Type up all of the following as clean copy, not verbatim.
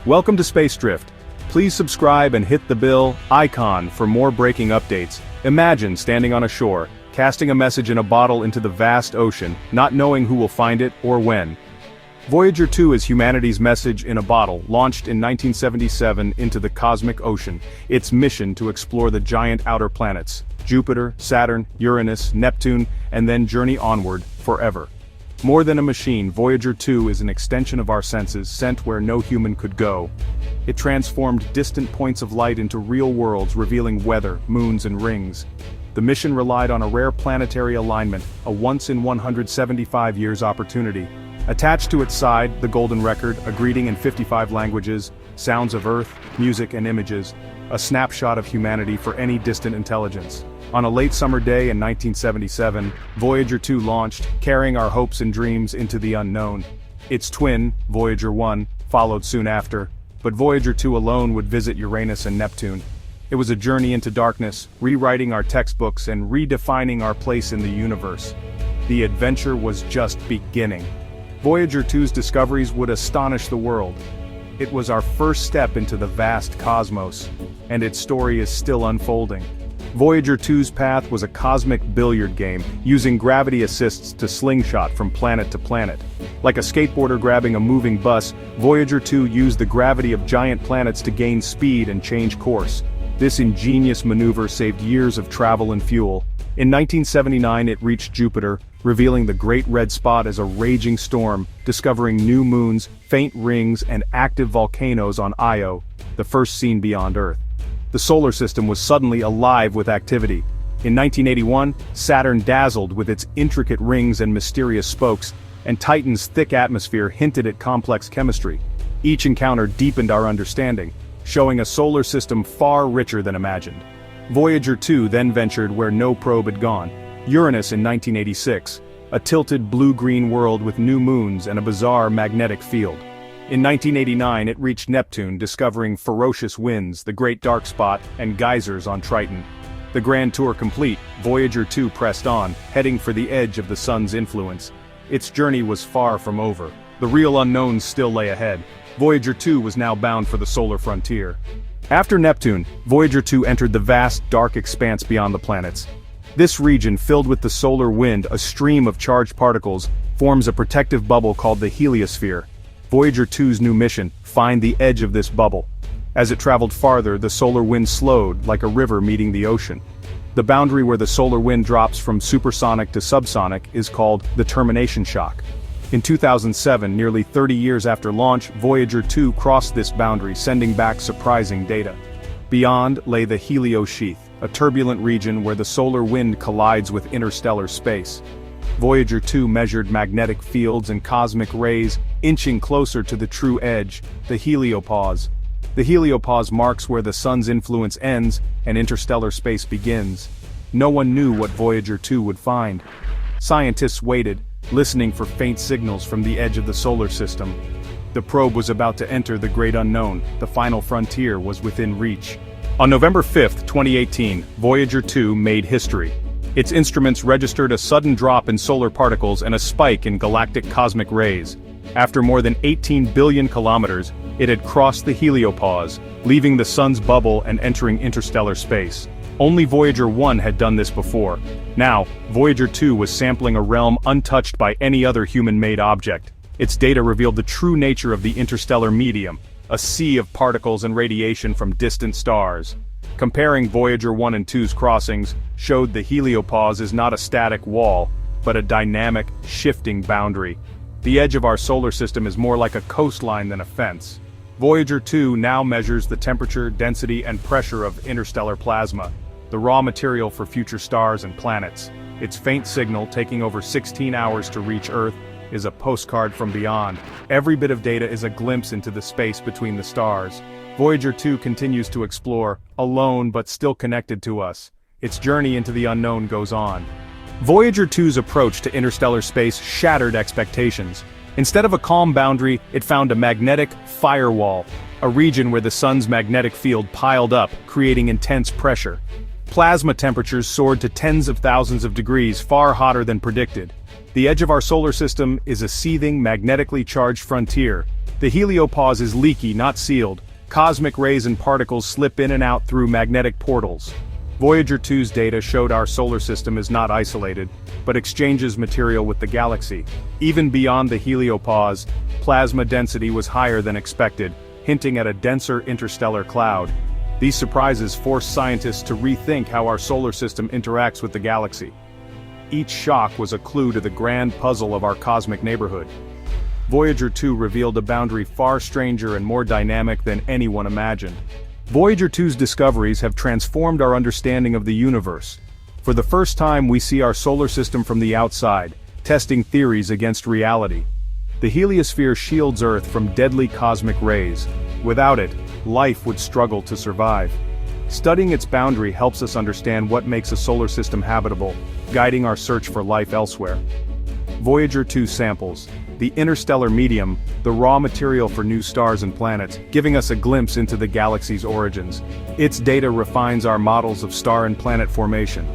Welcome to Space Drift. Please subscribe and hit the bell icon for more breaking updates. Imagine standing on a shore, casting a message in a bottle into the vast ocean, not knowing who will find it or when. Voyager 2 is humanity's message in a bottle, launched in 1977 into the cosmic ocean. Its mission to explore the giant outer planets, Jupiter, Saturn, Uranus, Neptune, and then journey onward, forever. More than a machine, Voyager 2 is an extension of our senses, sent where no human could go. It transformed distant points of light into real worlds, revealing weather, moons and rings. The mission relied on a rare planetary alignment, a once-in-175 years opportunity. Attached to its side, the Golden Record, a greeting in 55 languages, sounds of Earth, music and images, a snapshot of humanity for any distant intelligence. On a late summer day in 1977, Voyager 2 launched, carrying our hopes and dreams into the unknown. Its twin, Voyager 1, followed soon after, but Voyager 2 alone would visit Uranus and Neptune. It was a journey into darkness, rewriting our textbooks and redefining our place in the universe. The adventure was just beginning. Voyager 2's discoveries would astonish the world. It was our first step into the vast cosmos, and its story is still unfolding. Voyager 2's path was a cosmic billiard game, using gravity assists to slingshot from planet to planet. Like a skateboarder grabbing a moving bus, Voyager 2 used the gravity of giant planets to gain speed and change course. This ingenious maneuver saved years of travel and fuel. In 1979 it reached Jupiter, revealing the Great Red Spot as a raging storm, discovering new moons, faint rings and active volcanoes on Io, the first seen beyond Earth. The solar system was suddenly alive with activity. In 1981, Saturn dazzled with its intricate rings and mysterious spokes, and Titan's thick atmosphere hinted at complex chemistry. Each encounter deepened our understanding, showing a solar system far richer than imagined. Voyager 2 then ventured where no probe had gone, Uranus in 1986, a tilted blue-green world with new moons and a bizarre magnetic field. In 1989 it reached Neptune, discovering ferocious winds, the Great Dark Spot, and geysers on Triton. The grand tour complete, Voyager 2 pressed on, heading for the edge of the sun's influence. Its journey was far from over. The real unknowns still lay ahead. Voyager 2 was now bound for the solar frontier. After Neptune, Voyager 2 entered the vast, dark expanse beyond the planets. This region, filled with the solar wind, a stream of charged particles, forms a protective bubble called the heliosphere. Voyager 2's new mission, find the edge of this bubble. As it traveled farther, the solar wind slowed, like a river meeting the ocean. The boundary where the solar wind drops from supersonic to subsonic is called the termination shock. In 2007, nearly 30 years after launch, Voyager 2 crossed this boundary, sending back surprising data. Beyond lay the Heliopause sheath, a turbulent region where the solar wind collides with interstellar space. Voyager 2 measured magnetic fields and cosmic rays, inching closer to the true edge, the Heliopause. The Heliopause marks where the sun's influence ends and interstellar space begins. No one knew what Voyager 2 would find. Scientists waited, listening for faint signals from the edge of the solar system. The probe was about to enter the great unknown. The final frontier was within reach. On November 5, 2018, Voyager 2 made history. Its instruments registered a sudden drop in solar particles and a spike in galactic cosmic rays. After more than 18 billion kilometers, it had crossed the Heliopause, leaving the sun's bubble and entering interstellar space. Only Voyager 1 had done this before. Now, Voyager 2 was sampling a realm untouched by any other human-made object. Its data revealed the true nature of the interstellar medium, a sea of particles and radiation from distant stars. Comparing Voyager 1 and 2's crossings showed the Heliopause is not a static wall, but a dynamic, shifting boundary. The edge of our solar system is more like a coastline than a fence. Voyager 2 now measures the temperature, density, and pressure of interstellar plasma, the raw material for future stars and planets. Its faint signal, taking over 16 hours to reach Earth, is a postcard from beyond. Every bit of data is a glimpse into the space between the stars. Voyager 2 continues to explore, alone but still connected to us. Its journey into the unknown goes on. Voyager 2's approach to interstellar space shattered expectations. Instead of a calm boundary, it found a magnetic firewall, a region where the sun's magnetic field piled up, creating intense pressure. Plasma temperatures soared to tens of thousands of degrees, far hotter than predicted. The edge of our solar system is a seething, magnetically charged frontier, The heliopause is leaky, not sealed. Cosmic rays and particles slip in and out through magnetic portals. Voyager 2's data showed our solar system is not isolated, but exchanges material with the galaxy. Even beyond the heliopause, plasma density was higher than expected, hinting at a denser interstellar cloud. These surprises forced scientists to rethink how our solar system interacts with the galaxy. Each shock was a clue to the grand puzzle of our cosmic neighborhood. Voyager 2 revealed a boundary far stranger and more dynamic than anyone imagined. Voyager 2's discoveries have transformed our understanding of the universe. For the first time we see our solar system from the outside, testing theories against reality. The heliosphere shields Earth from deadly cosmic rays. Without it, life would struggle to survive. Studying its boundary helps us understand what makes a solar system habitable, guiding our search for life elsewhere. Voyager 2 samples the interstellar medium, the raw material for new stars and planets, giving us a glimpse into the galaxy's origins. Its data refines our models of star and planet formation.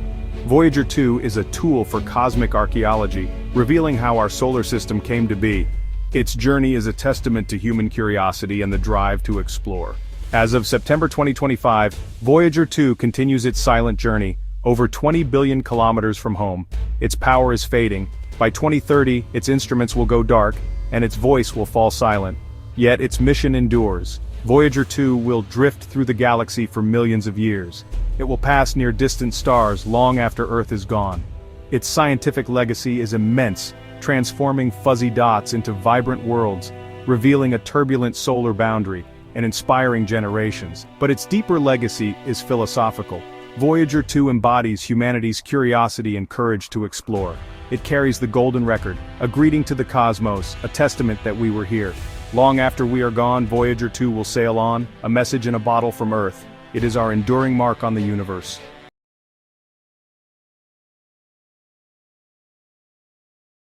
Voyager 2 is a tool for cosmic archaeology, revealing how our solar system came to be. Its journey is a testament to human curiosity and the drive to explore. As of September 2025, Voyager 2 continues its silent journey, over 20 billion kilometers from home. Its power is fading. By 2030, its instruments will go dark, and its voice will fall silent. Yet its mission endures. Voyager 2 will drift through the galaxy for millions of years. It will pass near distant stars long after Earth is gone. Its scientific legacy is immense, transforming fuzzy dots into vibrant worlds, revealing a turbulent solar boundary, and inspiring generations. But its deeper legacy is philosophical. Voyager 2 embodies humanity's curiosity and courage to explore. It carries the golden record, a greeting to the cosmos, a testament that we were here. Long after we are gone, Voyager 2 will sail on, a message in a bottle from Earth. It is our enduring mark on the universe.